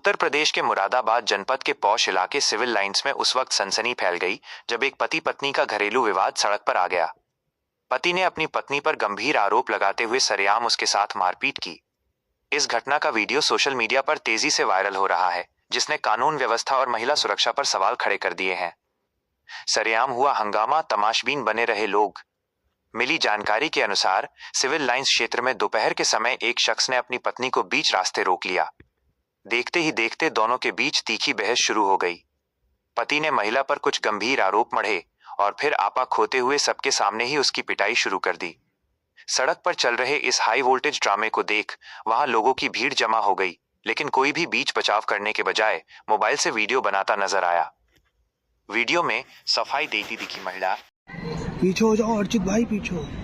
उत्तर प्रदेश के मुरादाबाद जनपद के पौष इलाके सिविल लाइंस में उस वक्त सनसनी फैल गई जब एक पति पत्नी का घरेलू विवाद सड़क पर आ गया। पति ने अपनी पत्नी पर गंभीर आरोप लगाते हुए सरेआम उसके साथ मारपीट की। इस घटना का वीडियो सोशल मीडिया पर तेजी से वायरल हो रहा है, जिसने कानून व्यवस्था और महिला सुरक्षा पर सवाल खड़े कर दिए हैं। सरेआम हुआ हंगामा, तमाशबीन बने रहे लोग। मिली जानकारी के अनुसार सिविल लाइंस क्षेत्र में दोपहर के समय एक शख्स ने अपनी पत्नी को बीच रास्ते रोक लिया। देखते ही देखते दोनों के बीच तीखी बहस शुरू हो गई। पति ने महिला पर कुछ गंभीर आरोप मढ़े और फिर आपा खोते हुए सबके सामने ही उसकी पिटाई शुरू कर दी। सड़क पर चल रहे इस हाई वोल्टेज ड्रामे को देख वहां लोगों की भीड़ जमा हो गई, लेकिन कोई भी बीच बचाव करने के बजाय मोबाइल से वीडियो बनाता नजर आया। वीडियो में सफाई देती दिखी महिला। पीछे हो जाओ अर्चित भाई, पीछे हो।